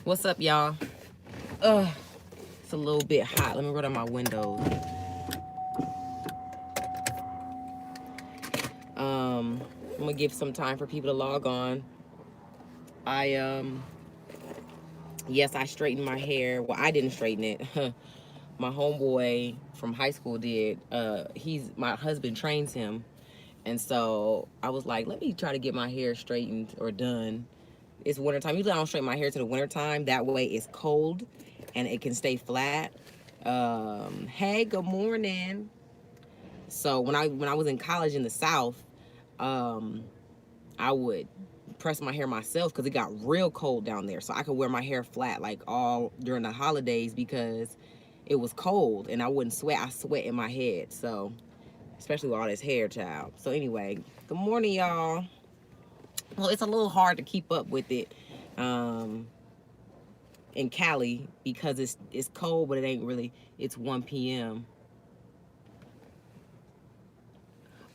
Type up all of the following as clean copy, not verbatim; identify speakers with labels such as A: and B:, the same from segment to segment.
A: What's up, y'all? It's a little bit hot. Let me roll down my windows. I'm gonna give some time for people to log on. I yes, I straightened my hair. Well, I didn't straighten it. My homeboy from high school did. He's my husband trains him, and so I was like, let me try to get my hair straightened or done. It's wintertime. Usually I don't straighten my hair to the wintertime. That way it's cold and it can stay flat. Hey, good morning. So when I was in college in the South, um, I would press my hair myself because it got real cold down there. So I could wear my hair flat like all during the holidays because it was cold and I wouldn't sweat. I sweat in my head. So especially with all this hair, child. So anyway, good morning, y'all. Well, it's a little hard to keep up with it. In Cali because it's cold, but it ain't really. It's 1 p.m.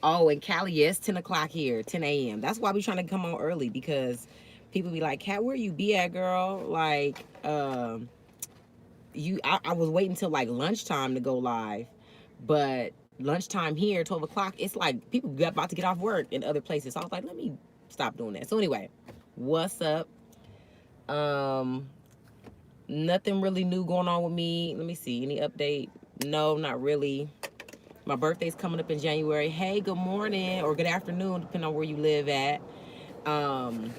A: Oh, in Cali, yes, 10 o'clock here, 10 a.m. That's why we trying to come on early because people be like, "Cat, where you be at, girl?" Like, I was waiting till like lunchtime to go live, but lunchtime here, 12 o'clock, it's like people got about to get off work in other places. So I was like, let me stop doing that. So anyway, what's up? Um, Nothing really new going on with me. Let me see. Any update? No, not really. My birthday's coming up in January. Hey, good morning or good afternoon, depending on where you live at. Um,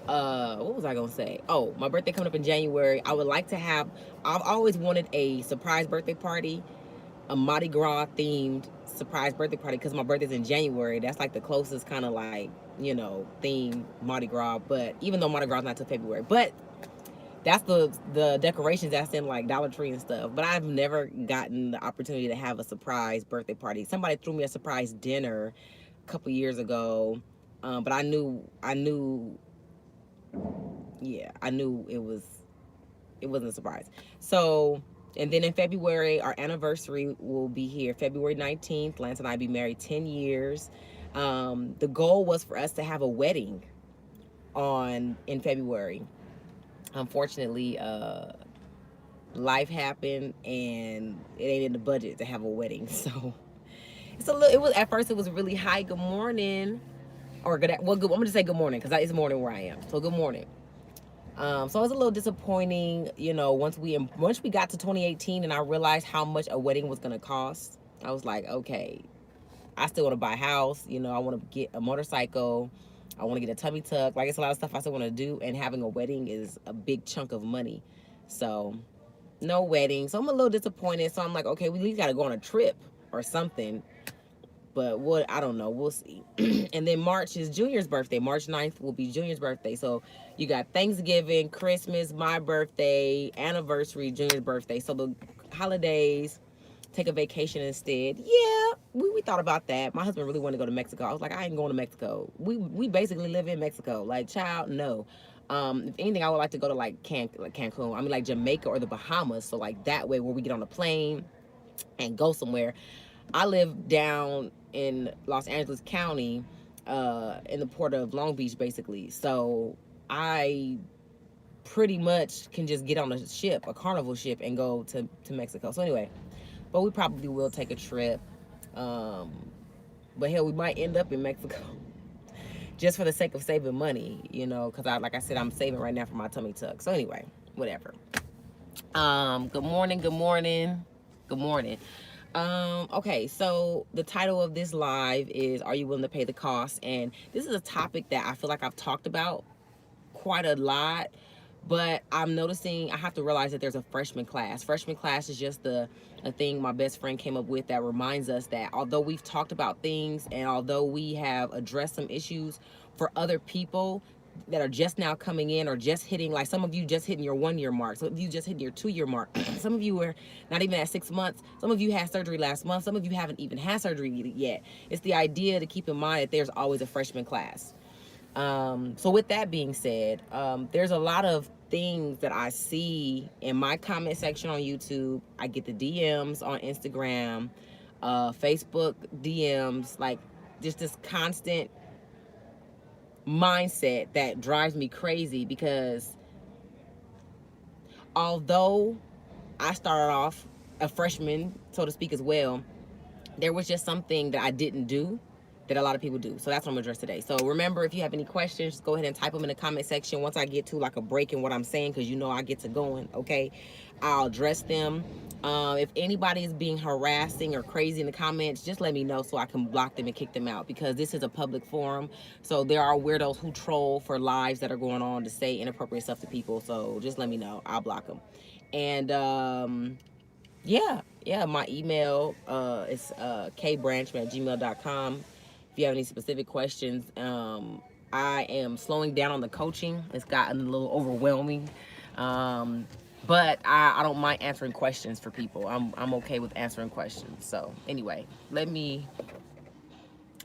A: what was I gonna say? Oh, my birthday coming up in January. I would like to have. I've always wanted a surprise birthday party, a Mardi Gras themed surprise birthday party because my birthday's in January. That's like the closest kind of like theme Mardi Gras. But even though Mardi Gras is not till February, but that's the decorations that's in like Dollar Tree and stuff. But I've never gotten the opportunity to have a surprise birthday party. Somebody threw me a surprise dinner a couple years ago, but yeah, I knew it wasn't a surprise. So, and then in February, our anniversary will be here, February 19th. Lance and I be married 10 years. The goal was for us to have a wedding in February. Unfortunately, life happened and it ain't in the budget to have a wedding. So it was at first it was really high. Good morning, or good. Well, good. I'm gonna just say good morning because it's morning where I am. So good morning. So it was a little disappointing, once we got to 2018 and I realized how much a wedding was gonna cost. I was like, okay, I still want to buy a house. I want to get a motorcycle. I want to get a tummy tuck. Like, it's a lot of stuff I still want to do, and having a wedding is a big chunk of money. So no wedding. So I'm a little disappointed. So I'm like, okay, we at least got to go on a trip or something. But what, I don't know. We'll see. And then March is Junior's birthday. March 9th will be Junior's birthday. So you got Thanksgiving, Christmas, my birthday, anniversary, Junior's birthday. So the holidays, take a vacation instead. Yeah, we thought about that. My husband really wanted to go to Mexico. I was like, I ain't going to Mexico. We basically live in Mexico. Like, child, no. If anything, I would like to go to like Cancun. I mean, like Jamaica or the Bahamas. So like that way, where we get on a plane and go somewhere. I live down in Los Angeles County, in the port of Long Beach, basically. So I pretty much can just get on a ship, a Carnival ship, and go to Mexico. So anyway, but we probably will take a trip. Um, but hell, we might end up in Mexico just for the sake of saving money, because like I said, I'm saving right now for my tummy tuck. So anyway, whatever. Good morning, good morning, good morning. Okay, so the title of this live is Are You Willing to Pay the Cost? And this is a topic that I feel like I've talked about quite a lot, but I'm noticing I have to realize that there's a freshman class. Freshman class is just a thing my best friend came up with that reminds us that although we've talked about things and although we have addressed some issues for other people that are just now coming in or just hitting, like some of you just hitting your 1 year mark, some of you just hitting your 2 year mark, some of you were not even at 6 months, some of you had surgery last month, some of you haven't even had surgery yet. It's the idea to keep in mind that there's always a freshman class. So with that being said, there's a lot of things that I see in my comment section on YouTube. I get the DMs on Instagram, Facebook DMs, like just this constant mindset that drives me crazy, because although I started off a freshman, so to speak, as well, there was just something that I didn't do that a lot of people do. So that's what I'm gonna address today. So remember, if you have any questions, just go ahead and type them in the comment section. Once I get to like a break in what I'm saying, because you know I get to going, okay, I'll address them. If anybody is being harassing or crazy in the comments, just let me know so I can block them and kick them out, because this is a public forum. So there are weirdos who troll for lives that are going on to say inappropriate stuff to people. So just let me know. I'll block them. And yeah, my email is kbranchman@gmail.com. If you have any specific questions, I am slowing down on the coaching. It's gotten a little overwhelming, but I don't mind answering questions for people. I'm okay with answering questions. So anyway, I'm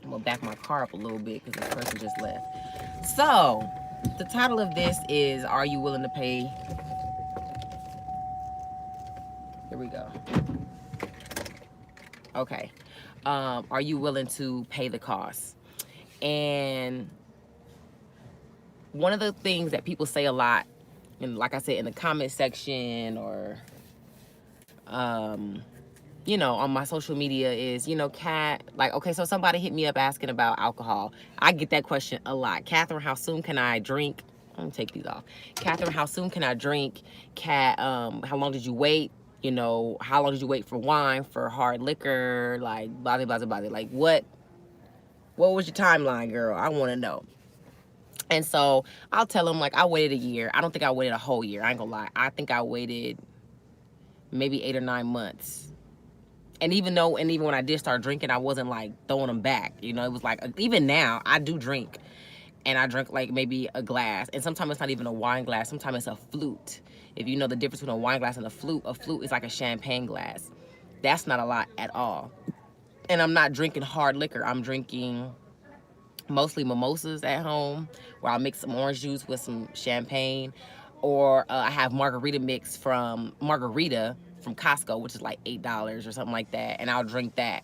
A: gonna back my car up a little bit because this person just left. So the title of this is, are you willing to pay? Here we go. Okay. Are you willing to pay the cost? And one of the things that people say a lot, and like I said, in the comment section, or you know, on my social media, is, you know, Kat, like, okay, so somebody hit me up asking about alcohol. I get that question a lot. Catherine, how soon can I drink? Let me take these off. Catherine, how soon can I drink? Kat, how long did you wait? You know, how long did you wait for wine, for hard liquor? Like, blah, blah, blah, blah. Like, what was your timeline, girl? I want to know. And so I'll tell them, like, I waited a year. I don't think I waited a whole year. I ain't gonna lie. I think I waited maybe 8 or 9 months. And even when I did start drinking, I wasn't like throwing them back. You know, it was like, even now I do drink, and I drink like maybe a glass. And sometimes it's not even a wine glass. Sometimes it's a flute. If you know the difference between a wine glass and a flute is like a champagne glass. That's not a lot at all. And I'm not drinking hard liquor. I'm drinking mostly mimosas at home, where I'll mix some orange juice with some champagne, or I have margarita mix from Costco, which is like $8 or something like that, and I'll drink that.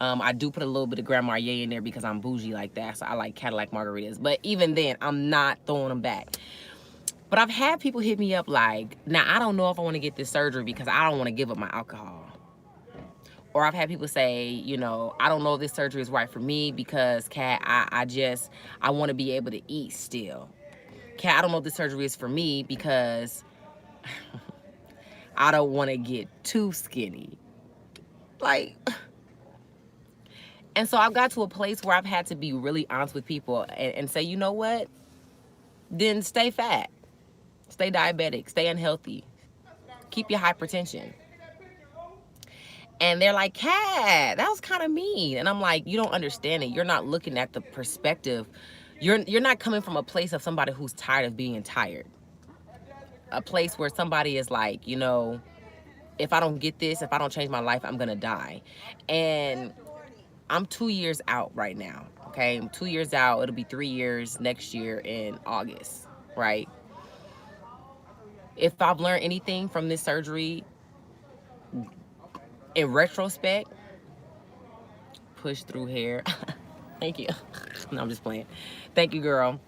A: I do put a little bit of Grand Marnier in there because I'm bougie like that, so I like Cadillac margaritas. But even then, I'm not throwing them back. But I've had people hit me up like, now I don't know if I want to get this surgery because I don't want to give up my alcohol. Or I've had people say, you know, I don't know if this surgery is right for me because, Kat, I want to be able to eat still. Kat, I don't know if this surgery is for me because I don't want to get too skinny. Like, and so I've got to a place where I've had to be really honest with people and say, you know what? Then stay fat, stay diabetic, stay unhealthy, keep your hypertension. And they're like, Kat, that was kind of mean. And I'm like, you don't understand it. You're not looking at the perspective. You're not coming from a place of somebody who's tired of being tired. A place where somebody is like, you know, if I don't get this, if I don't change my life, I'm going to die. And I'm 2 years out right now, okay? I'm 2 years out. It'll be 3 years next year in August, right? If I've learned anything from this surgery, in retrospect, push through hair. Thank you. No, I'm just playing. Thank you, girl.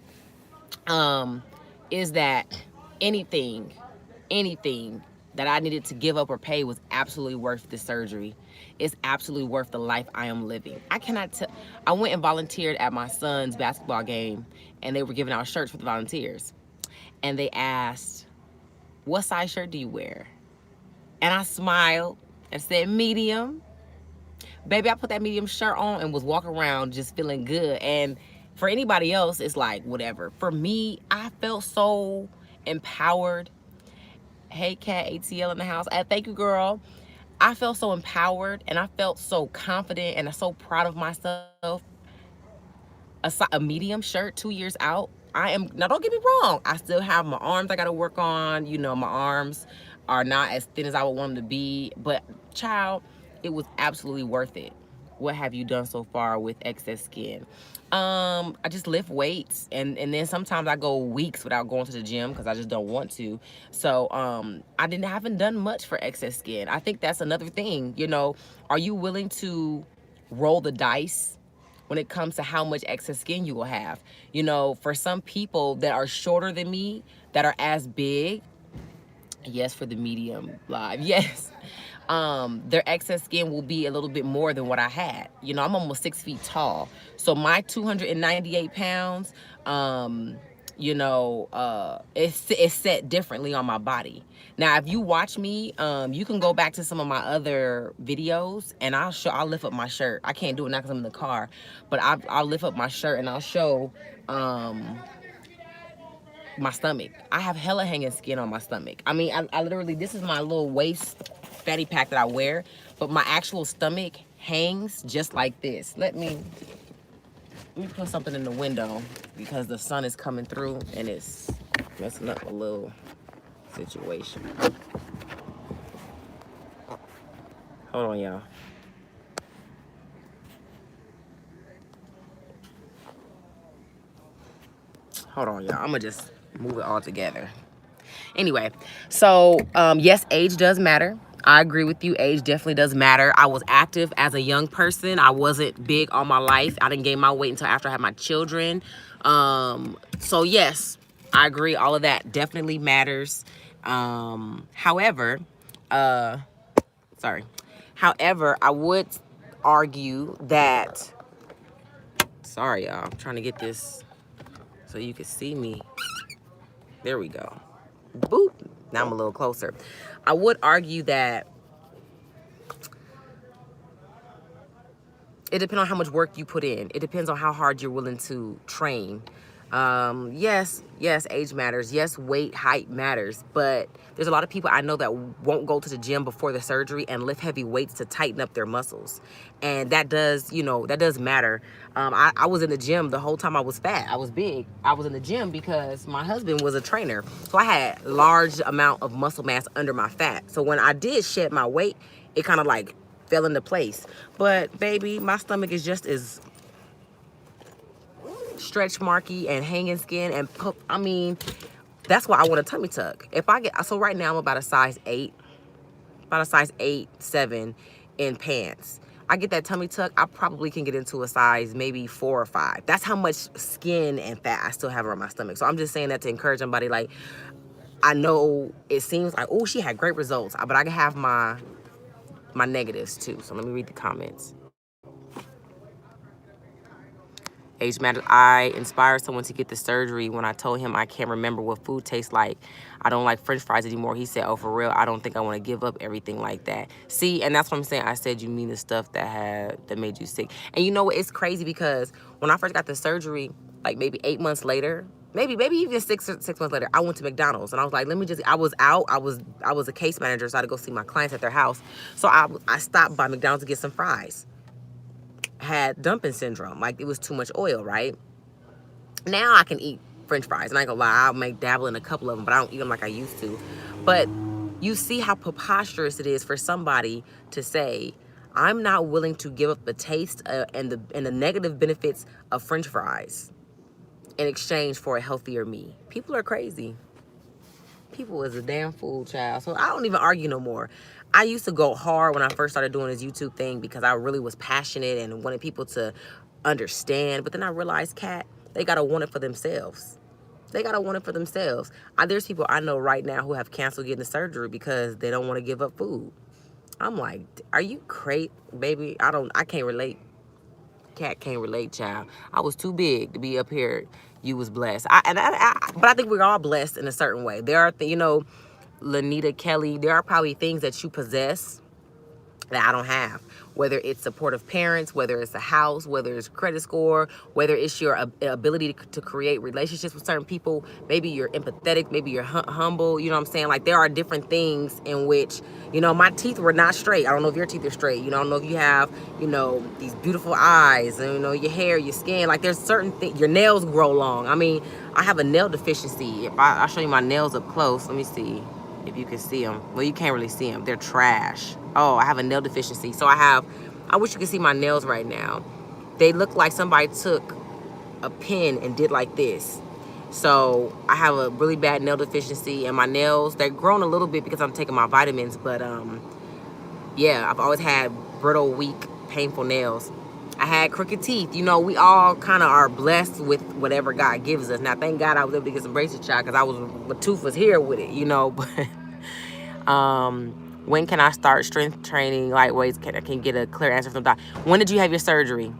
A: Is that anything that I needed to give up or pay was absolutely worth the surgery. It's absolutely worth the life I am living. I went and volunteered at my son's basketball game, and they were giving out shirts for the volunteers. And they asked, what size shirt do you wear? And I smiled and said, medium. Baby, I put that medium shirt on and was walking around just feeling good. And for anybody else, it's like, whatever. For me, I felt so empowered. Hey, Kat, ATL in the house. Thank you, girl. I felt so empowered, and I felt so confident, and I'm so proud of myself. A medium shirt, 2 years out. Now don't get me wrong, I still have my arms I gotta work on. You know, my arms are not as thin as I would want them to be, but child, it was absolutely worth it. What have you done so far with excess skin? I just lift weights, and then sometimes I go weeks without going to the gym because I just don't want to. So I haven't done much for excess skin. I think that's another thing. You know, are you willing to roll the dice when it comes to how much excess skin you will have. You know, for some people that are shorter than me, that are as big, yes, for the medium live, yes, their excess skin will be a little bit more than what I had. You know, I'm almost 6 feet tall. So my 298 pounds, you know, it's set differently on my body. Now, if you watch me, you can go back to some of my other videos, and I'll lift up my shirt. I can't do it now because I'm in the car, but I'll lift up my shirt and I'll show my stomach. I have hella hanging skin on my stomach. I mean, I literally, this is my little waist fatty pack that I wear, but my actual stomach hangs just like this. Let me put something in the window because the sun is coming through and it's messing up a little situation. Hold on, y'all. Hold on, y'all. I'm gonna just move it all together. Anyway, so yes, age does matter. I agree with you. Age definitely does matter. I was active as a young person. I wasn't big all my life. I didn't gain my weight until after I had my children. So yes, I agree. All of that definitely matters. However, However, I would argue that, sorry y'all, I'm trying to get this so you can see me. There we go. Boop. Now I'm a little closer. I would argue that it depends on how much work you put in. It depends on how hard you're willing to train. Yes, age matters. Yes, weight, height matters. But there's a lot of people I know that won't go to the gym before the surgery and lift heavy weights to tighten up their muscles. And that does, you know, that does matter. I was in the gym the whole time I was fat. I was big. I was in the gym because my husband was a trainer. So I had large amount of muscle mass under my fat. So when I did shed my weight, it kind of like fell into place. But baby, my stomach is just as stretch marky and hanging skin and I mean, that's why I want a tummy tuck. If I get, so right now I'm about a size 8, 7 in pants. I get that tummy tuck, I probably can get into a size maybe 4 or 5. That's how much skin and fat I still have around my stomach. So I'm just saying that to encourage somebody. Like, I know it seems like, oh, she had great results, but I can have my negatives too. So let me read the comments. Age matters. I inspired someone to get the surgery when I told him I can't remember what food tastes like. I don't like French fries anymore. He said, oh, for real, I don't think I want to give up everything like that. See, and that's what I'm saying. I said you mean the stuff that made you sick. And you know what? It's crazy because when I first got the surgery, like maybe 8 months later, maybe even six months later, I went to McDonald's and I was like, let me just, I was a case manager, so I had to go see my clients at their house. So I stopped by McDonald's to get some fries. Had dumping syndrome, like it was too much oil, right? Now I can eat French fries, and I ain't gonna lie, I'll make dabble in a couple of them, but I don't eat them like I used to. But you see how preposterous it is for somebody to say, I'm not willing to give up the taste and the negative benefits of French fries in exchange for a healthier me. People are crazy. People is a damn fool, child. So I don't even argue no more. I used to go hard when I first started doing this YouTube thing because I really was passionate and wanted people to understand. But then I realized, Kat, they got to want it for themselves. They got to want it for themselves. There's people I know right now who have canceled getting the surgery because they don't want to give up food. I'm like, are you crazy, baby? I can't relate. Kat can't relate, child. I was too big to be up here. You was blessed. But I think we're all blessed in a certain way. There are, you know, Lanita Kelly, there are probably things that you possess that I don't have. Whether it's supportive parents, whether it's a house, whether it's credit score, whether it's your ability to create relationships with certain people. Maybe you're empathetic, maybe you're humble, you know what I'm saying? Like, there are different things in which, you know, my teeth were not straight. I don't know if your teeth are straight. You know, I don't know if you have, you know, these beautiful eyes, and, you know, your hair, your skin. Like, there's certain things, your nails grow long. I mean, I have a nail deficiency. If I'll show you my nails up close. Let me see if you can see them. Well, you can't really see them. They're trash. Oh, I have a nail deficiency. So I wish you could see my nails right now. They look like somebody took a pen and did like this. So I have a really bad nail deficiency, and my nails, they're grown a little bit because I'm taking my vitamins. But yeah, I've always had brittle, weak, painful nails. I had crooked teeth. You know, we all kind of are blessed with whatever God gives us. Now, thank God I was able to get some braces shot because my tooth was here with it, you know. But when can I start strength training, lightweights? Can get a clear answer from the doctor. When did you have your surgery?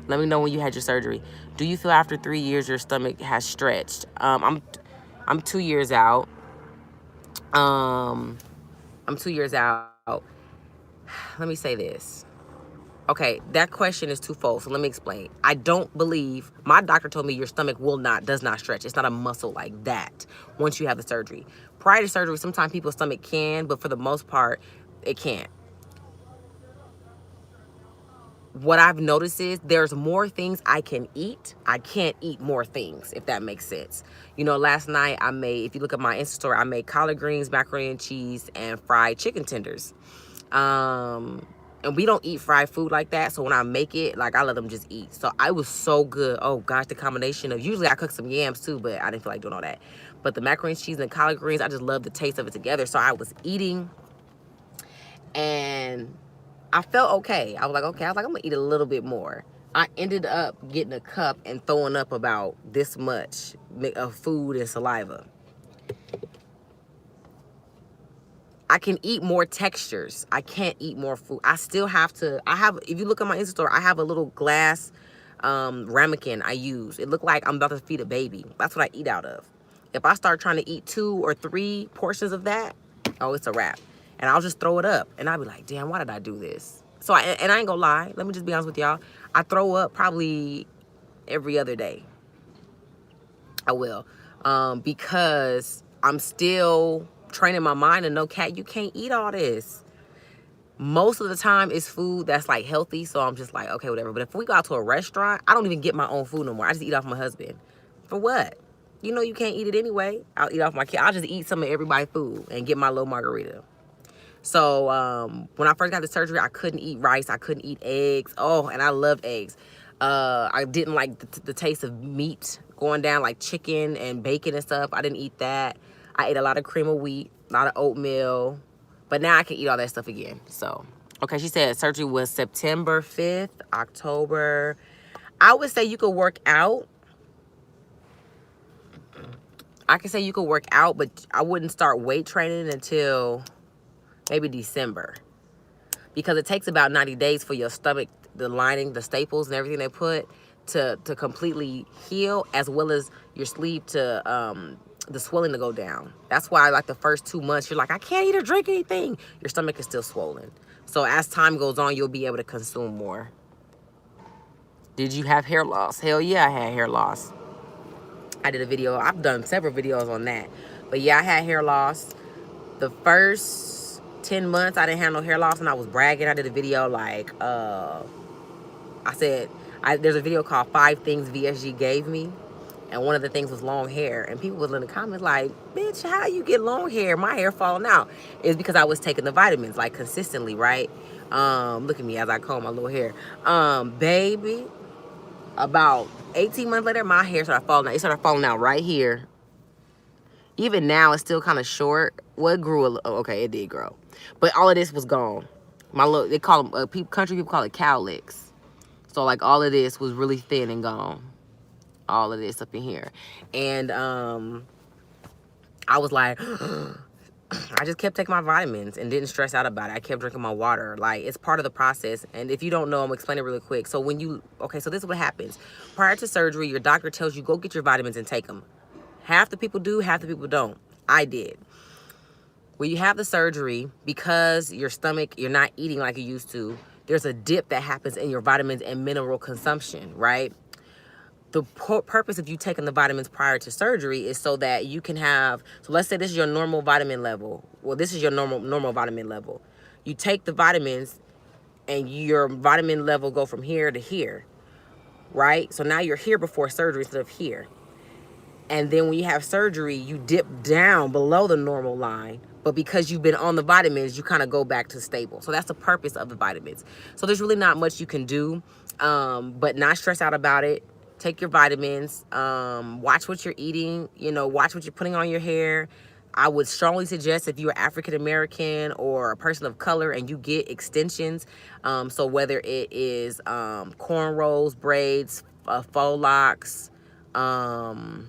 A: Let me know when you had your surgery. Do you feel after 3 years your stomach has stretched? I'm 2 years out. I'm 2 years out. Let me say this. Okay, that question is twofold, so let me explain. I don't believe, my doctor told me your stomach does not stretch. It's not a muscle like that once you have the surgery. Prior to surgery, sometimes people's stomach can, but for the most part, it can't. What I've noticed is there's more things I can eat. I can't eat more things, if that makes sense. You know, last night if you look at my Insta story, I made collard greens, macaroni and cheese, and fried chicken tenders. And we don't eat fried food like that, so when I make it, like, I let them just eat. So I was so good. Oh gosh, the combination of, usually I cook some yams too, but I didn't feel like doing all that. But the macaroni and cheese and collard greens, I just love the taste of it together. So I was eating, and I felt okay. I was like, I'm gonna eat a little bit more. I ended up getting a cup and throwing up about this much of food and saliva. I can eat more textures. I can't eat more food. I still have to, if you look at my Insta story, I have a little glass ramekin I use. It looked like I'm about to feed a baby. That's what I eat out of. If I start trying to eat 2 or 3 portions of that, oh, it's a wrap. And I'll just throw it up. And I'll be like, damn, why did I do this? So, and I ain't gonna lie. Let me just be honest with y'all. I throw up probably every other day. I will. Because I'm still training my mind to know, Kat, you can't eat all this. Most of the time it's food that's like healthy, so I'm just like, okay, whatever. But if we go out to a restaurant, I don't even get my own food no more. I just eat off my husband. For what? You know you can't eat it anyway. I'll eat off my kid. I'll just eat some of everybody's food and get my little margarita. So when I first got the surgery, I couldn't eat rice. I couldn't eat eggs. Oh, and I love eggs. I didn't like the taste of meat going down, like chicken and bacon and stuff. I didn't eat that. I ate a lot of cream of wheat, a lot of oatmeal. But now I can eat all that stuff again. So, okay, she said surgery was September 5th, October. I would say you could work out. I could say you could work out, but I wouldn't start weight training until maybe December. Because it takes about 90 days for your stomach, the lining, the staples and everything they put to completely heal, as well as your sleeve to the swelling to go down. That's why like the first 2 months you're like, I can't eat or drink anything. Your stomach is still swollen. So as time goes on, you'll be able to consume more. Did you have hair loss? Hell yeah, I had hair loss. I did a video. I've done several videos on that. But yeah, I had hair loss. The first 10 months I didn't have no hair loss, and I was bragging. I did a video like, I said, there's a video called 5 Things VSG Gave Me. And one of the things was long hair. And people was in the comments like, bitch, how you get long hair? My hair falling out. It's because I was taking the vitamins like consistently, right? Look at me as I comb my little hair. Baby, about 18 months later, my hair started falling out. It started falling out right here. Even now, it's still kind of short. Well, it grew a little. Okay, it did grow. But all of this was gone. They call them, country people call it cowlicks. So like all of this was really thin and gone. All of this up in here. And I was like, I just kept taking my vitamins and didn't stress out about it. I kept drinking my water. Like, it's part of the process. And if you don't know, I'm gonna explain it really quick. So so this is what happens. Prior to surgery, your doctor tells you, go get your vitamins and take them. Half the people do, half the people don't. I did. When you have the surgery, because your stomach, you're not eating like you used to, there's a dip that happens in your vitamins and mineral consumption, right? The purpose of you taking the vitamins prior to surgery is so that you can have, so let's say this is your normal vitamin level. Well, this is your normal vitamin level. You take the vitamins and your vitamin level go from here to here, right? So now you're here before surgery instead of here. And then when you have surgery, you dip down below the normal line. But because you've been on the vitamins, you kind of go back to stable. So that's the purpose of the vitamins. So there's really not much you can do, but not stress out about it. Take your vitamins, watch what you're eating, watch what you're putting on your hair. I would strongly suggest if you're African American or a person of color and you get extensions, so whether it is cornrows, braids, faux locks, um,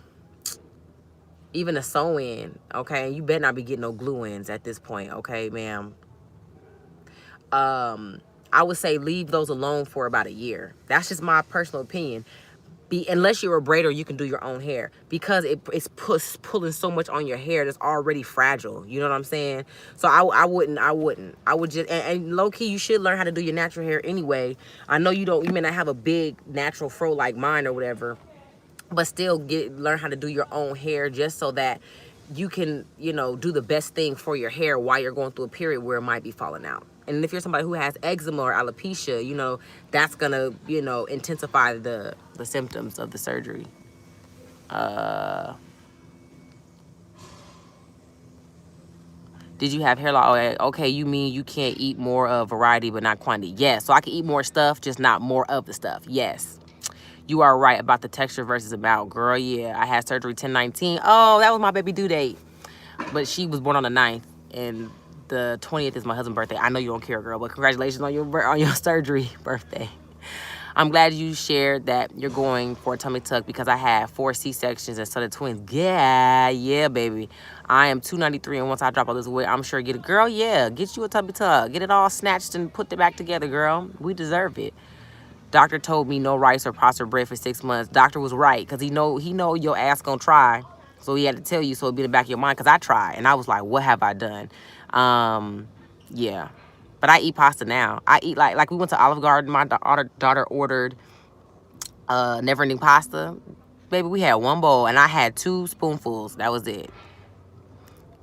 A: even a sew-in, okay? You better not be getting no glue-ins at this point, okay, ma'am? I would say leave those alone for about a year. That's just my personal opinion. Unless you're a braider, you can do your own hair, because it's pulling so much on your hair that's already fragile. You know what I'm saying? So I wouldn't. I would just, and low key, you should learn how to do your natural hair anyway. I know you may not have a big natural fro like mine or whatever, but still learn how to do your own hair, just so that you can, do the best thing for your hair while you're going through a period where it might be falling out. And if you're somebody who has eczema or alopecia, that's gonna, intensify the symptoms of the surgery. Did you have hair loss? Okay, you mean you can't eat more of variety but not quantity? Yes, so I can eat more stuff, just not more of the stuff. Yes. You are right about the texture versus amount. Girl, yeah, I had surgery 10/19. Oh, that was my baby due date. But she was born on the 9th, and the 20th is my husband's birthday. I know you don't care, girl, but congratulations on your surgery birthday. I'm glad you shared that you're going for a tummy tuck, because I had 4 C-sections instead of twins. Yeah, baby. I am 293, and once I drop all this weight, I'm sure get a girl. Yeah, get you a tummy tuck. Get it all snatched and put it back together, girl. We deserve it. Doctor told me no rice or pasta or bread for 6 months. Doctor was right, because he know your ass gonna try. So he had to tell you, so it'd be in the back of your mind, because I tried. And I was like, what have I done? Yeah. But I eat pasta now. I eat like we went to Olive Garden. My daughter ordered never-ending pasta. Baby, we had 1 bowl, and I had 2 spoonfuls. That was it.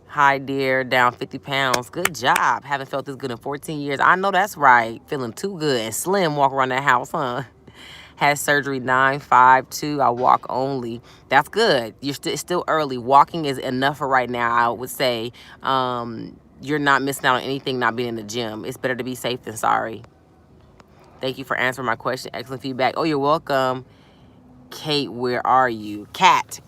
A: Hi, dear. Down 50 pounds. Good job. Haven't felt this good in 14 years. I know that's right. Feeling too good and slim walk around that house, huh? Had surgery 9/5/2. I walk only. That's good. It's still early. Walking is enough for right now, I would say. You're not missing out on anything not being in the gym. It's better to be safe than sorry. Thank you for answering my question. Excellent feedback. Oh, you're welcome. Kate, where are you? Cat.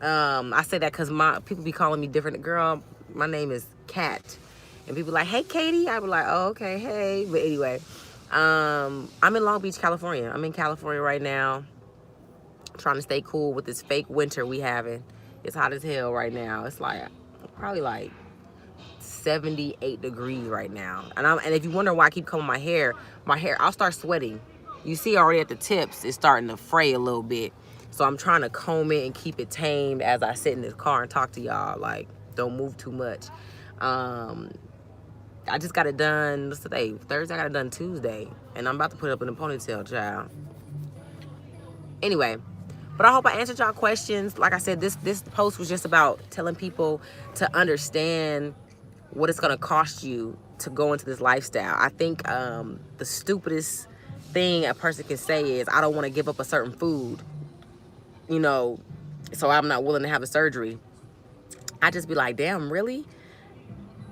A: I say that because people be calling me different. Girl, my name is Cat. And people like, hey, Katie. I be like, oh, okay, hey. But anyway, I'm in Long Beach, California. I'm in California right now, trying to stay cool with this fake winter we having. It's hot as hell right now. It's probably like 78 degrees right now. And if you wonder why I keep combing my hair, I'll start sweating. You see already at the tips, it's starting to fray a little bit. So I'm trying to comb it and keep it tamed as I sit in this car and talk to y'all. Like, don't move too much. I just got it done, what's today? Thursday. I got it done Tuesday. And I'm about to put it up in a ponytail, child. Anyway, but I hope I answered y'all questions. Like I said, this post was just about telling people to understand what it's gonna cost you to go into this lifestyle. I think the stupidest thing a person can say is, I don't want to give up a certain food, so I'm not willing to have a surgery. I just be like, damn, really?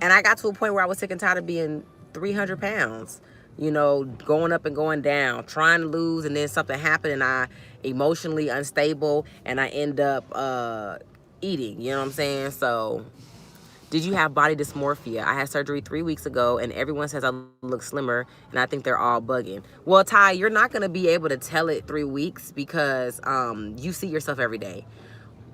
A: And I got to a point where I was sick and tired of being 300 pounds, going up and going down, trying to lose, and then something happened and I emotionally unstable and I end up eating, you know what I'm saying? So, did you have body dysmorphia? I had surgery 3 weeks ago, and everyone says I look slimmer, and I think they're all bugging. Well, Ty, you're not going to be able to tell it 3 weeks, because you see yourself every day.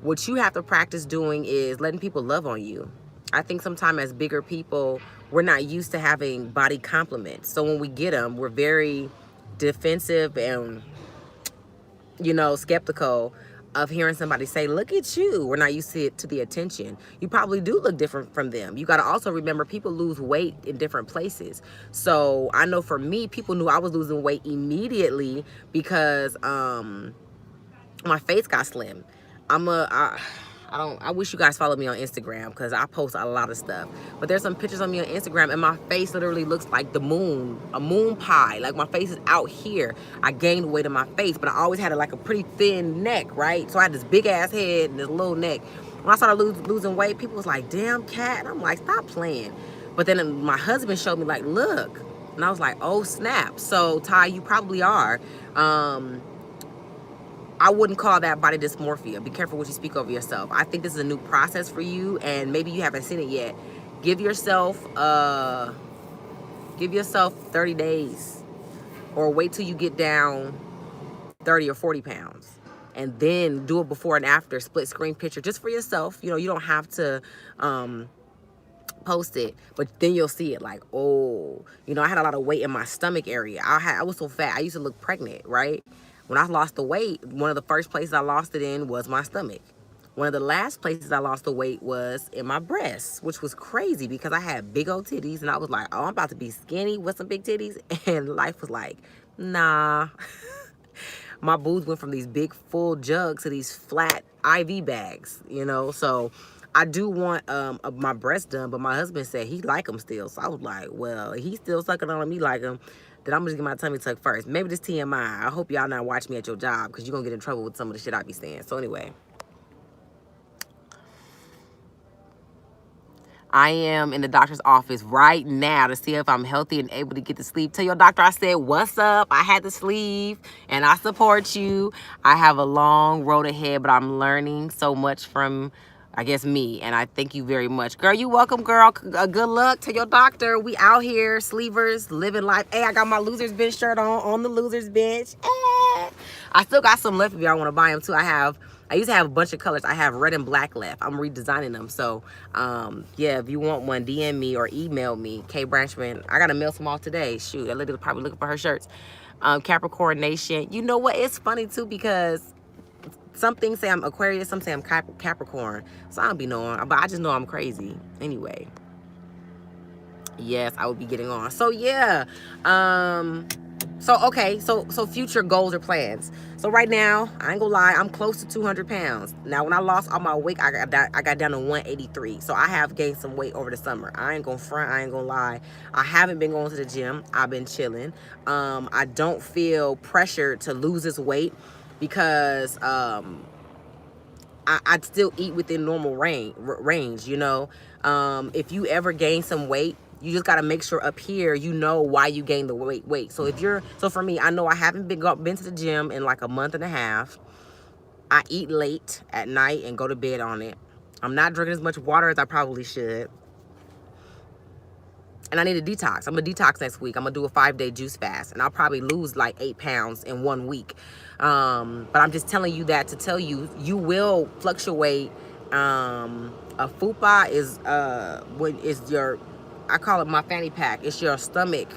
A: What you have to practice doing is letting people love on you. I think sometimes as bigger people, we're not used to having body compliments. So when we get them, we're very defensive and, skeptical of hearing somebody say, look at you. We're not used to the attention. You probably do look different from them. You got to also remember, people lose weight in different places. So I know for me, people knew I was losing weight immediately because my face got slim. I wish you guys follow me on Instagram, because I post a lot of stuff. But there's some pictures of me on Instagram, and my face literally looks like the moon, a moon pie. Like, my face is out here. I gained weight in my face, but I always had a pretty thin neck, right? So I had this big ass head and this little neck. When I started losing weight, people was like, damn, Cat. And I'm like, stop playing. But then my husband showed me, like, look. And I was like, oh, snap. So, Ty, you probably are. I wouldn't call that body dysmorphia. Be careful what you speak over yourself. I think this is a new process for you, and maybe you haven't seen it yet. Give yourself 30 days, or wait till you get down 30 or 40 pounds, and then do a before and after split screen picture just for yourself. You know, you don't have to post it, but then you'll see it like, oh, you know, I had a lot of weight in my stomach area. I was so fat. I used to look pregnant, right? When I lost the weight, one of the first places I lost it in was my stomach. One of the last places I lost the weight was in my breasts, which was crazy because I had big old titties, and I was like, oh, I'm about to be skinny with some big titties. And life was like, nah. My boobs went from these big full jugs to these flat IV bags, you know? So I do want my breasts done, but my husband said he like them still. So I was like, well, he's still sucking on me like them, then I'm just get my tummy tucked first. Maybe this TMI. I hope y'all not watch me at your job, because you're going to get in trouble with some of the shit I be saying. So anyway. I am in the doctor's office right now to see if I'm healthy and able to get to sleep. Tell your doctor I said, what's up? I had to sleep, and I support you. I have a long road ahead, but I'm learning so much from, I guess, me, and I thank you very much. Girl, you welcome, girl. Good luck. Tell your doctor we out here, sleevers, living life. Hey, I got my Loser's Bench shirt on the Loser's Bench. I still got some left if y'all want to buy them, too. I used to have a bunch of colors. I have red and black left. I'm redesigning them. So, yeah, if you want one, DM me or email me, K Branchman. I got to mail some off today. Shoot, that lady's probably looking for her shirts. Capricorn Nation. You know what? It's funny, too, because some things say I'm Aquarius, some say I'm Capricorn. So I don't be knowing. But I just know I'm crazy. Anyway. Yes, I would be getting on. So, yeah. So future goals or plans. So right now, I ain't gonna lie, I'm close to 200 pounds. Now, when I lost all my weight, I got down to 183. So I have gained some weight over the summer. I ain't gonna front, I ain't gonna lie. I haven't been going to the gym. I've been chilling. I don't feel pressured to lose this weight because I still eat within normal range, you know. If you ever gain some weight, you just got to make sure up here you know why you gained the weight. So for me, I know I haven't been to the gym in like a month and a half. I eat late at night and go to bed on it. I'm not drinking as much water as I probably should. And I need a detox. I'm going to detox next week. I'm going to do a 5-day juice fast. And I'll probably lose like 8 pounds in 1 week. But I'm just telling you that to tell you, you will fluctuate. A fupa is your, I call it my fanny pack. It's your stomach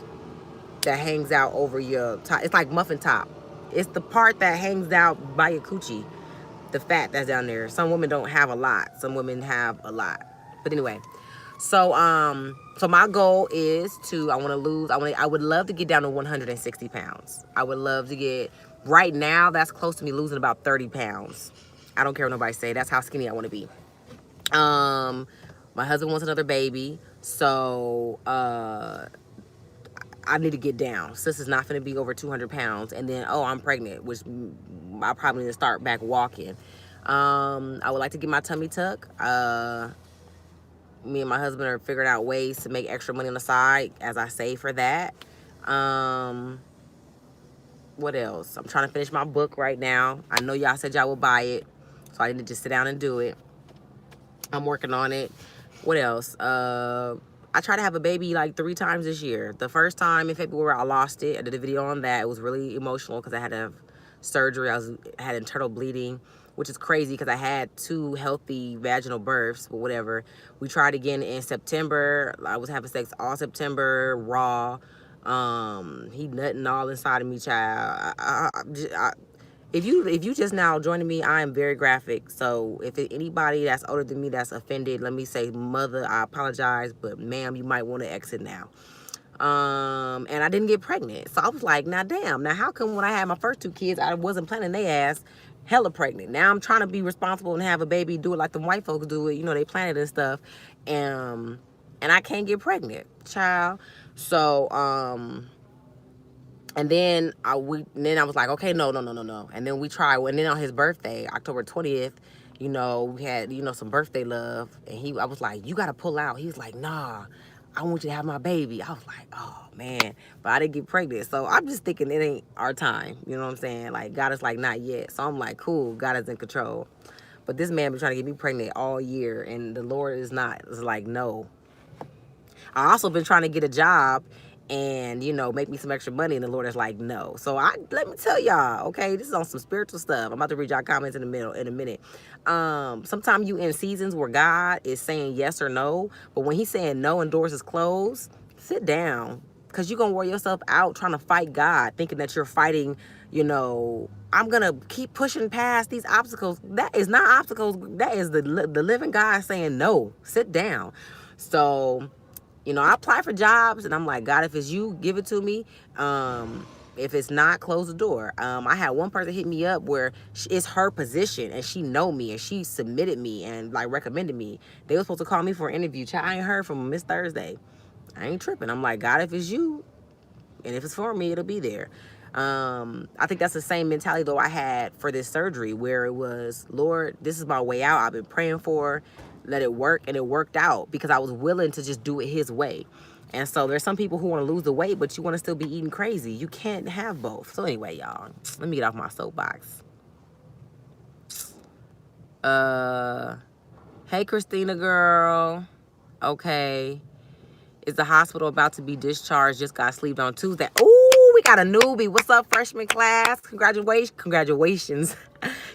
A: that hangs out over your top. It's like muffin top. It's the part that hangs out by your coochie. The fat that's down there. Some women don't have a lot. Some women have a lot. But anyway. So my goal is I would love to get down to 160 pounds. I would love to get, right now, that's close to me losing about 30 pounds. I don't care what nobody say. That's how skinny I want to be. My husband wants another baby. So, I need to get down. Sis is not going to be over 200 pounds. And then, I'm pregnant, which I probably need to start back walking. I would like to get my tummy tuck. Me and my husband are figuring out ways to make extra money on the side as I save for that. What else? I'm trying to finish my book right now. I know y'all said y'all will buy it, so I need to just sit down and do it. I'm working on it. What else? I tried to have a baby like 3 times this year. The first time in February, I lost it. I did a video on that. It was really emotional because I had to have surgery. I had internal bleeding, which is crazy because I had 2 healthy vaginal births, but whatever. We tried again in September. I was having sex all September, raw. He nutting all inside of me, child. If you just now joining me, I am very graphic. So if anybody that's older than me that's offended, let me say, mother, I apologize, but ma'am, you might want to exit now. And I didn't get pregnant. So I was like, now damn, now how come when I had my first 2 kids, I wasn't planning their ass hella pregnant? Now I'm trying to be responsible and have a baby, do it like the white folks do it, you know, they plan it and stuff. And I can't get pregnant, child. So, and then I was like, okay, no. And then we tried, and then on his birthday, October 20th, you know, we had, you know, some birthday love. And I was like, you got to pull out. He was like, nah, I want you to have my baby. I was like, oh man, but I didn't get pregnant. So I'm just thinking it ain't our time. You know what I'm saying? Like God is like, not yet. So I'm like, cool, God is in control. But this man been trying to get me pregnant all year, and the Lord is not. It's like, no. I also been trying to get a job and, you know, make me some extra money, and the Lord is like, no. So let me tell y'all, okay, this is on some spiritual stuff. I'm about to read y'all comments in a minute. Sometimes you in seasons where God is saying yes or no, but when he's saying no and doors is closed, sit down. Because you're going to wear yourself out trying to fight God, thinking that you're fighting, you know, I'm going to keep pushing past these obstacles. That is not obstacles. That is the living God saying no, sit down. So, you know, I apply for jobs and I'm like, God, if it's you, give it to me. If it's not, close the door. I had one person hit me up where it's her position and she know me and she submitted me and like recommended me. They were supposed to call me for an interview. I ain't heard from Miss Thursday. I ain't tripping. I'm like, God, if it's you and if it's for me, it'll be there. I think that's the same mentality though I had for this surgery, where it was, Lord, this is my way out. I've been praying for, let it work, and it worked out because I was willing to just do it his way. And so there's some people who want to lose the weight, but you want to still be eating crazy. You can't have both. So anyway, y'all, let me get off my soapbox. Hey, Christina girl. Okay. Is the hospital about to be discharged? Just got sleeved on Tuesday. Ooh, we got a newbie. What's up, freshman class? Congratulations.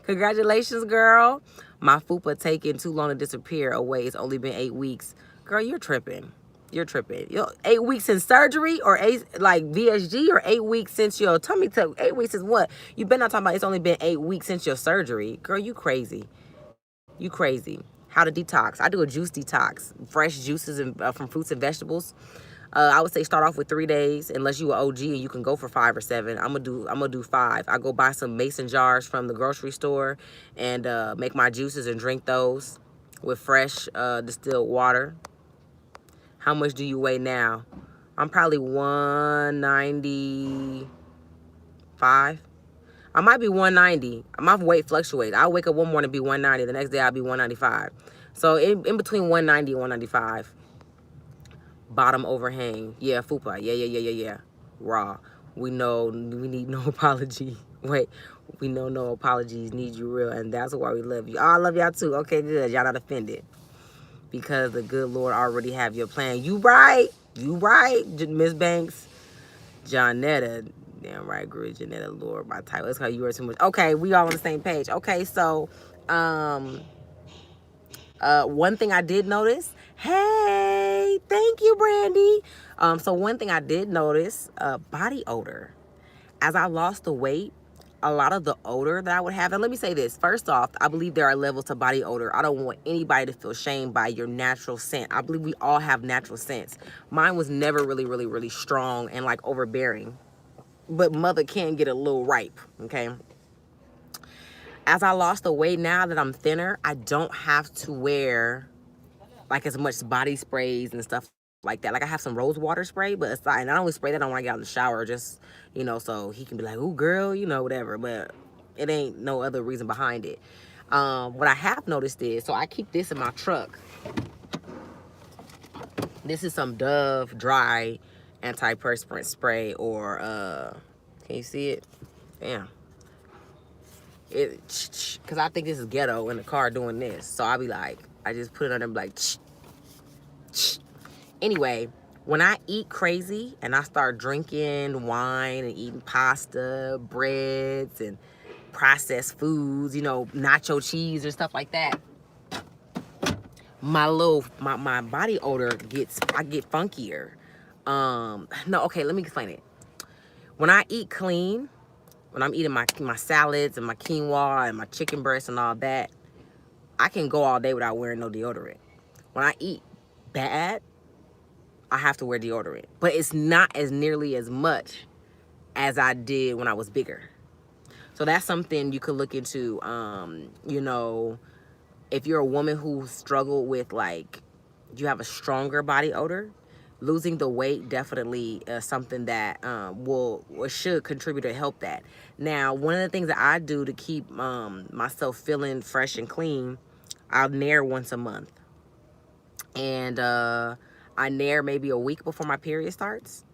A: Congratulations, girl. My fupa taking too long to disappear away. It's only been 8 weeks. Girl, you're tripping. You're tripping. 8 weeks in surgery or like VSG, or 8 weeks since your tummy tuck? 8 weeks is what? You better not talking about it's only been 8 weeks since your surgery. Girl, you crazy. You crazy. How to detox. I do a juice detox. Fresh juices from fruits and vegetables. I would say start off with 3 days, unless you are OG and you can go for 5 or 7. I'm gonna do 5. I go buy some mason jars from the grocery store and make my juices and drink those with fresh distilled water. How much do you weigh now? I'm probably 195. I might be 190. My weight fluctuates. I'll wake up one morning and be 190. The next day I'll be 195. So in between 190 and 195. Bottom overhang. Yeah, fupa. Yeah. Raw. We need no apology. Wait, we know no apologies. Need you real. And that's why we love you. Oh, I love y'all too. Okay, good. Y'all not offended. Because the good Lord already have your plan. You right. Miss Banks. Johnetta. Damn right, Guru Janetta, Lord, my title. It's how you are too much. Okay, we all on the same page. Okay, so one thing I did notice. Hey, thank you, Brandy. So one thing I did notice, body odor. As I lost the weight, a lot of the odor that I would have, and let me say this. First off, I believe there are levels to body odor. I don't want anybody to feel shamed by your natural scent. I believe we all have natural scents. Mine was never really strong and like overbearing. But mother can get a little ripe, okay? As I lost the weight, now that I'm thinner, I don't have to wear like as much body sprays and stuff like that. Like I have some rose water spray, but it's not, and I only spray that on when I get out of the shower, just, you know, so he can be like, ooh, girl, you know, whatever. But it ain't no other reason behind it. What I have noticed is, so I keep this in my truck. This is some Dove dry antiperspirant spray, or can you see it? Damn. Because I think this is ghetto in the car doing this. So I'll be like, I just put it on there and be like, Anyway, when I eat crazy and I start drinking wine and eating pasta, breads, and processed foods, you know, nacho cheese and stuff like that, my body odor I get funkier. No, okay, let me explain it. When I eat clean, when I'm eating my salads and my quinoa and my chicken breast and all that, I can go all day without wearing no deodorant. When I eat bad, I have to wear deodorant. But it's not as nearly as much as I did when I was bigger. So that's something you could look into. You know, if you're a woman who struggled with, like, you have a stronger body odor, losing the weight definitely something that should contribute to help that. Now, one of the things that I do to keep myself feeling fresh and clean, I'll nair once a month. And I nair maybe a week before my period starts.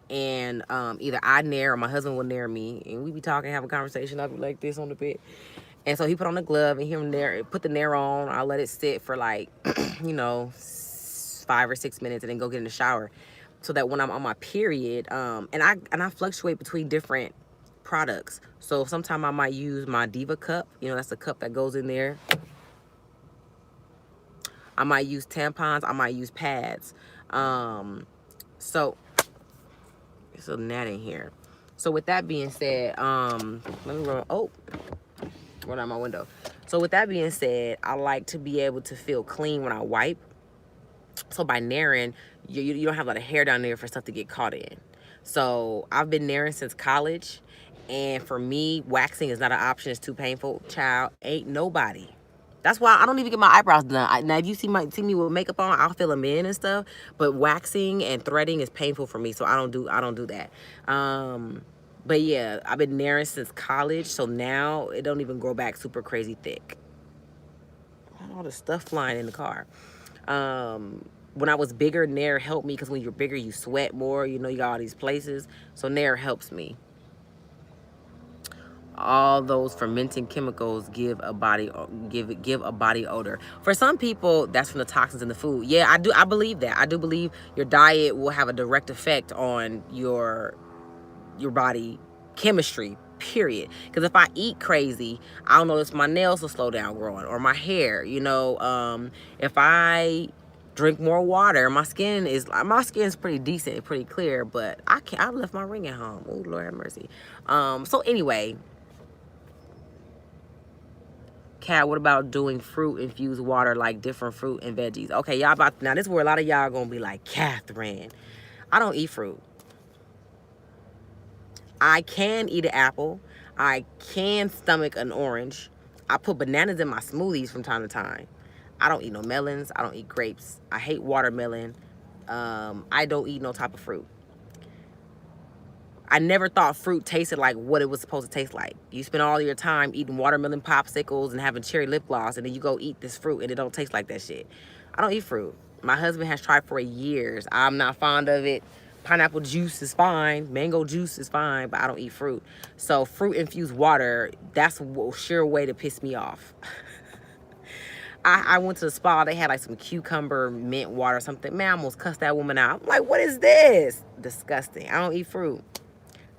A: And either I nair or my husband will nair me, and we be talking, have a conversation. I'll be like this on the bed, and so he put on the glove and he'll nair, put the nair on. I'll let it sit for like, you know, 5 or 6 minutes, and then go get in the shower, so that when I'm on my period, and I fluctuate between different products. So sometimes I might use my Diva cup. You know, that's the cup that goes in there. I might use tampons. I might use pads. So there's a gnat in here. So with that being said, let me run out my window. So with that being said, I like to be able to feel clean when I wipe. So by nairing, you don't have a lot of hair down there for stuff to get caught in. So I've been nairing since college. And for me, waxing is not an option. It's too painful. Child, ain't nobody. That's why I don't even get my eyebrows done. Now, if you see me with makeup on, I'll fill them in and stuff. But waxing and threading is painful for me, so I don't do that. But yeah, I've been nairing since college, so now it don't even grow back super crazy thick. All the stuff flying in the car. When I was bigger, Nair helped me, because when you're bigger, you sweat more. You know, you got all these places, so Nair helps me. All those fermenting chemicals give a body odor. For some people, that's from the toxins in the food. Yeah, I believe that. I do believe your diet will have a direct effect on your body chemistry, period. Because if I eat crazy, I'll notice my nails will slow down growing, or my hair, you know. If I drink more water, my skin's pretty decent, pretty clear, but I left my ring at home. Oh, Lord have mercy. So anyway, Kat, what about doing fruit infused water, like different fruit and veggies? Okay, y'all now this is where a lot of y'all gonna be like, Catherine, I don't eat fruit. I can eat an apple. I can stomach an orange. I put bananas in my smoothies from time to time. I don't eat no melons. I don't eat grapes. I hate watermelon. I don't eat no type of fruit. I never thought fruit tasted like what it was supposed to taste like. You spend all your time eating watermelon popsicles and having cherry lip gloss, and then you go eat this fruit and it don't taste like that shit. I don't eat fruit. My husband has tried for years. I'm not fond of it. Pineapple juice is fine. Mango juice is fine, but I don't eat fruit. So fruit infused water, that's a sure way to piss me off. I went to the spa. They had like some cucumber mint water or something. Man, I almost cussed that woman out. I'm like, what is this? Disgusting. I don't eat fruit.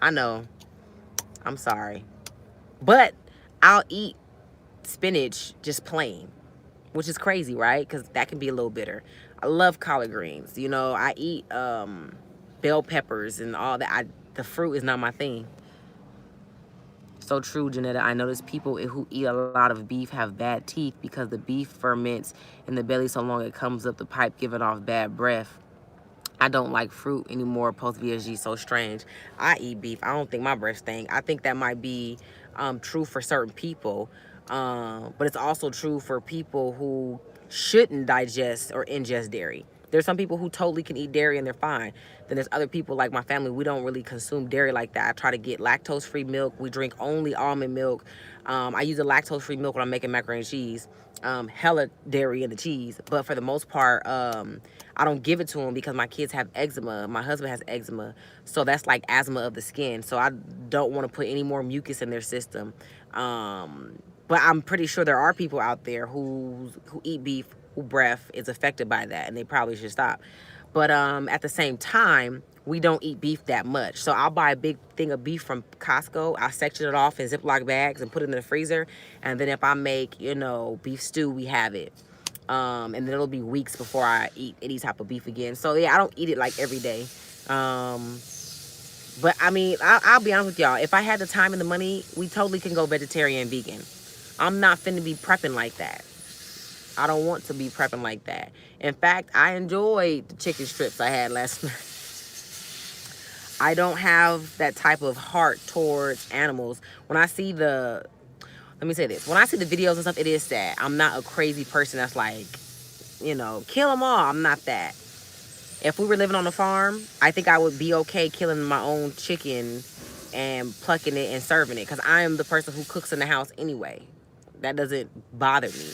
A: I know. I'm sorry. But I'll eat spinach just plain, which is crazy, right? Because that can be a little bitter. I love collard greens. You know, I eat bell peppers and all that. The fruit is not my thing. So true, Janetta. I notice people who eat a lot of beef have bad teeth because the beef ferments in the belly so long it comes up the pipe, giving off bad breath. I don't like fruit anymore post VSG. So strange. I eat beef. I don't think my breath stink. I think that might be true for certain people, but it's also true for people who shouldn't digest or ingest dairy. There's some people who totally can eat dairy and they're fine. Then there's other people like my family, we don't really consume dairy like that. I try to get lactose-free milk. We drink only almond milk. I use a lactose-free milk when I'm making macaroni and cheese. Hella dairy in the cheese. But for the most part, I don't give it to them because my kids have eczema. My husband has eczema. So that's like asthma of the skin. So I don't want to put any more mucus in their system. But I'm pretty sure there are people out there who eat beef, who breath is affected by that, and they probably should stop. But at the same time, we don't eat beef that much. So I'll buy a big thing of beef from Costco. I'll section it off in Ziploc bags and put it in the freezer. And then if I make, you know, beef stew, we have it. And then it'll be weeks before I eat any type of beef again. So yeah, I don't eat it like every day. But I mean, I'll be honest with y'all. If I had the time and the money, we totally can go vegetarian and vegan. I'm not finna be prepping like that. I don't want to be prepping like that. In fact, I enjoyed the chicken strips I had last night. I don't have that type of heart towards animals. When I see let me say this. When I see the videos and stuff, it is sad. I'm not a crazy person that's like, you know, kill them all. I'm not that. If we were living on a farm, I think I would be okay killing my own chicken and plucking it and serving it, because I am the person who cooks in the house anyway. That doesn't bother me.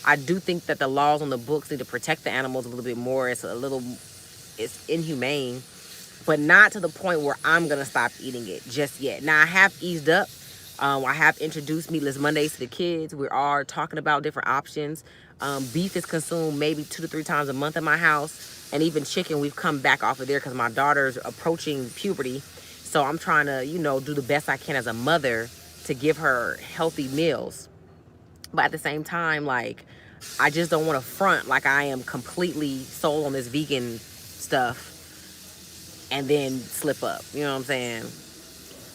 A: I do think that the laws on the books need to protect the animals a little bit more. It's a little it's inhumane, but not to the point where I'm gonna stop eating it just yet. Now I have eased up. I have introduced Meatless Mondays to the kids. We are talking about different options. Beef is consumed maybe 2 to 3 times a month in my house, and even chicken we've come back off of there because my daughter's approaching puberty. So I'm trying to, you know, do the best I can as a mother to give her healthy meals. But at the same time, like, I just don't want to front like I am completely sold on this vegan stuff and then slip up. You know what I'm saying?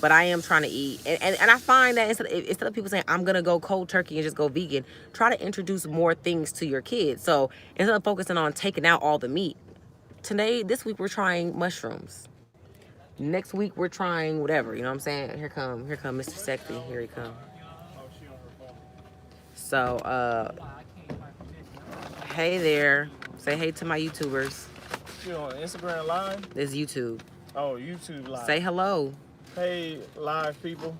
A: But I am trying to eat. And I find that instead of people saying, I'm going to go cold turkey and just go vegan, try to introduce more things to your kids. So instead of focusing on taking out all the meat, this week we're trying mushrooms. Next week we're trying whatever. You know what I'm saying? Here come Mr. Sexy. Here he come. So, hey there. Say hey to my YouTubers.
B: You on Instagram Live?
A: This is YouTube.
B: Oh, YouTube Live.
A: Say hello.
B: Hey, live people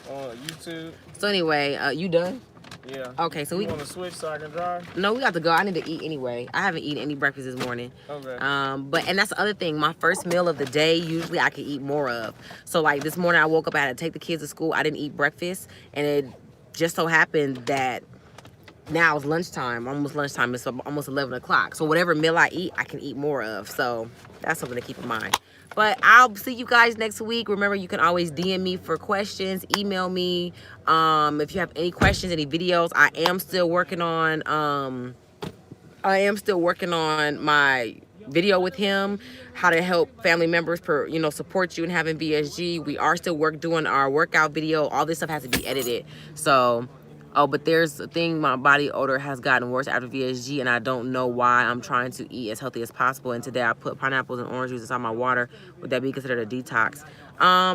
B: on YouTube.
A: So anyway, you done?
B: Yeah.
A: Okay, so we
B: want to switch so I can drive?
A: No, we got to go. I need to eat anyway. I haven't eaten any breakfast this morning.
B: Okay.
A: And that's the other thing. My first meal of the day, usually I can eat more of. So like this morning, I woke up, I had to take the kids to school. I didn't eat breakfast, and it just so happened that now it's lunchtime, almost lunchtime. It's almost 11 o'clock. So whatever meal I eat, I can eat more of. So that's something to keep in mind. But I'll see you guys next week. Remember, you can always DM me for questions, email me. If you have any questions, any videos, I am still working on my video with him, how to help family members support you in having VSG. We are still doing our workout video. All this stuff has to be edited. So but there's a thing, my body odor has gotten worse after VSG, and I don't know why. I'm trying to eat as healthy as possible, and today I put pineapples and orange juice inside my water. Would that be considered a detox?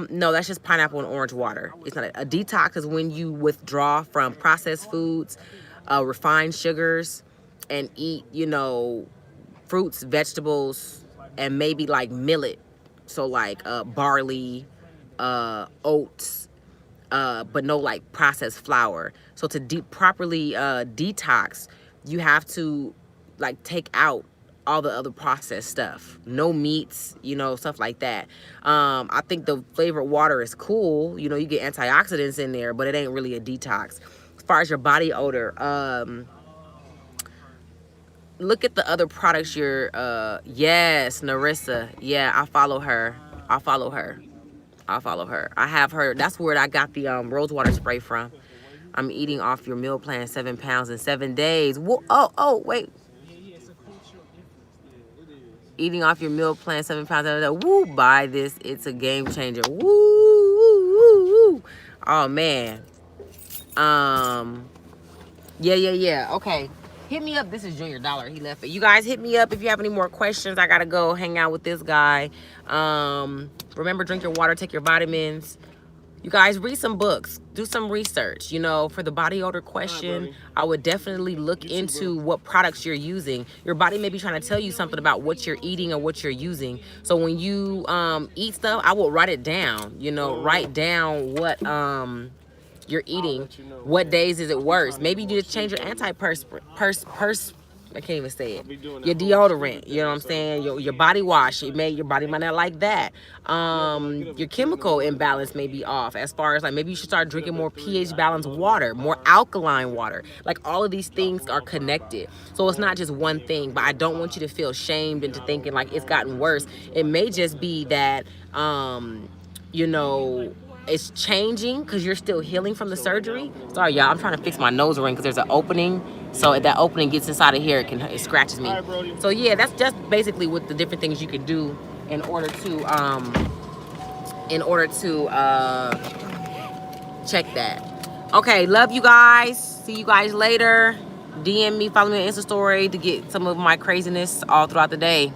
A: No, that's just pineapple and orange water. It's not a detox. Is when you withdraw from processed foods, refined sugars, and eat, fruits, vegetables, and maybe like millet. So like barley, oats, but no like processed flour. So to properly detox, you have to like take out all the other processed stuff. No meats, stuff like that. I think the flavored water is cool. You get antioxidants in there, but it ain't really a detox. As far as your body odor, look at the other products yes, Narissa. Yeah, I follow her. I have her. That's where I got the rose water spray from. I'm eating off your meal plan 7 pounds in 7 days. Whoa, wait. Eating off your meal plan 7 pounds. Woo, buy this. It's a game changer. Woo, woo, woo, woo. Oh, man. Yeah. Okay. Hit me up. This is Junior Dollar. He left it. You guys hit me up if you have any more questions. I got to go hang out with this guy. Remember, drink your water, take your vitamins. You guys, read some books. Do some research. For the body odor question, I would definitely look into what products you're using. Your body may be trying to tell you something about what you're eating or what you're using. So when you eat stuff, I will write it down. Write down what you're eating. What days is it worse? Maybe you need to change your I can't even say it. Your deodorant, you know what I'm saying? Your body wash, your body might not like that. Your chemical imbalance may be off, as far as like maybe you should start drinking more pH balanced water, more alkaline water. Like all of these things are connected. So it's not just one thing, but I don't want you to feel shamed into thinking like it's gotten worse. It may just be that, it's changing because you're still healing from the surgery. Sorry, y'all. I'm trying to fix my nose ring because there's an opening. So if that opening gets inside of here, it scratches me. So yeah, that's just basically what the different things you can do in order to check that. Okay, love you guys. See you guys later. DM me, follow me on Insta story to get some of my craziness all throughout the day.